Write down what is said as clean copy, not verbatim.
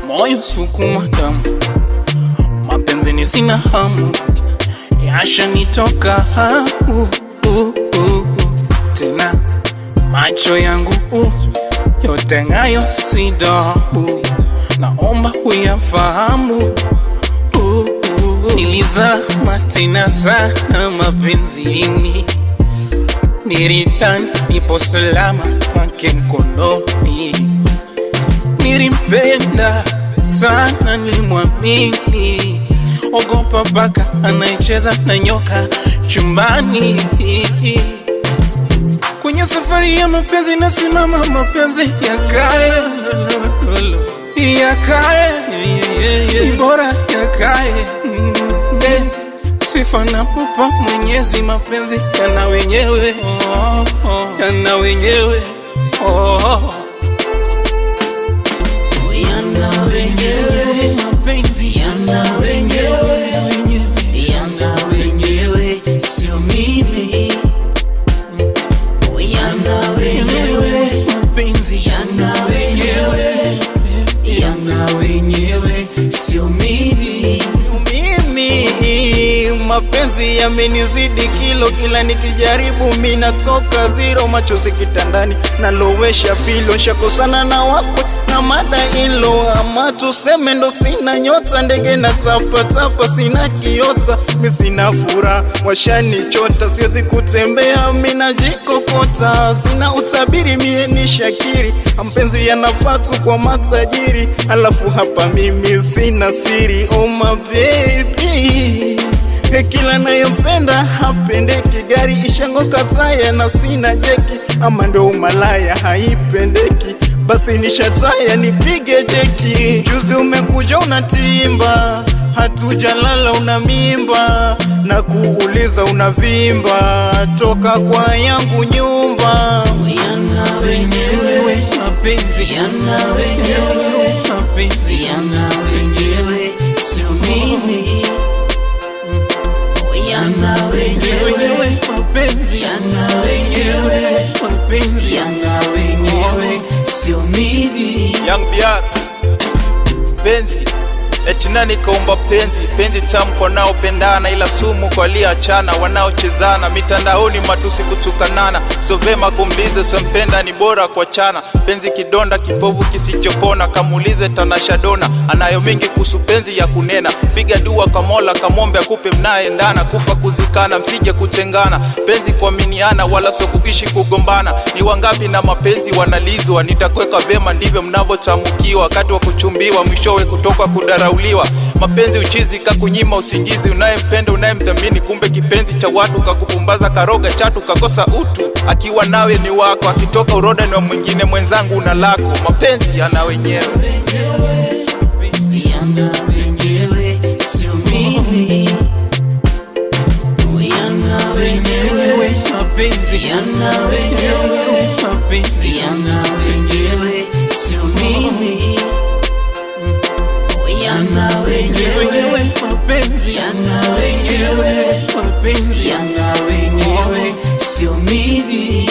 Moyo sukuma damu, mapenzi ni sina hamu, yasha nitoka tena macho yangu yote ngayo sidabu, naomba uyafahamu. Nilizama tena sana mapenzini, nilidhani nipo salama kwake mkononi. Nilimpenda sana, nilimwamini, ogopa paka anayecheza na nyoka chumbani. Kwenye safari ya mapenzi nasimama, mapenzi yakae, yakae, bora yakae. Sifa na pupa Mwenyezi, mapenzi yana wenyewe, yana wenyewe, yana wenyewe, mapenzi yana wenyewe, yana wenyewe, sio mimi. Yana wenyewe, mapenzi yana wenyewe, yana wenyewe, sio mimi. Mapenzi yamenizidi kilo, kila nikijaribu mina toka zero. Machozi kitandani nalowesha pilo, shakosana na wakwe na mada ilo. Ama tuseme ndo sina nyota, ndege na tapa sina kiota. Mi sina furaha, washanichota, siwezi kutembea mina jikokota. Sina utabiri, mie ni shakiri, mpenzi yanafatu kwa matajiri. Alafu hapa mimi sina siri, oh my baby. Kila nayopenda hapendeki, gari ishango kataya na sina jeki. Ama ndo umalaya haipendeki, basi nishataya nipige jeki. Juzi umekuja unatimba, hatujalala una mimba, na kuuliza unavimba, toka kwa yangu nyumba. Yana wenyewe, mapenzi yana wenyewe, mapenzi yana wenyewe, sio mimi. Yana wenyewe, mapenzi yana wenyewe, mapenzi yana wenyewe, sio mimi. Young BR penzi eti nani kaumba penzi? Penzi tamu kwa nao pendana, ila sumu kwa liachana. Wanaochezana mitandaoni matusi kutukanana, so vema kumlize sempenda, ni bora kwa chana. Penzi kidonda kipovu kisichopona, kamulize Tanasha Donna, anayo mingi kuhusu penzi ya kunena. Piga dua kwa Mola kamombe akupe mnaendana, kufa kuzikana msije kutengana. Penzi kuaminiana wala so kuishi kugombana. Ni wangapi na mapenzi wanalizwa, nitakweka vema ndivyo mnavyotamukiwa. Wakati wa kuchumbiwa mwishowe kutoka kudara uliwa. Mapenzi uchizi kakunyima usingizi, unayempenda unayemdhamini, kumbe kipenzi cha watu kakupumbaza, karoga chatu kakosa utu. Akiwa nawe ni wako, akitoka uroda ni wa mwingine, mwenzangu una lako. Mapenzi yana wenyewe, yana wenyewe, sio mimi. Yana wenyewe, mapenzi yana wenyewe, mapenzi yana wenyewe, sio mimi. Yana wenyewe, mapenzi yana wenyewe, mapenzi yana wenyewe, sio mimi.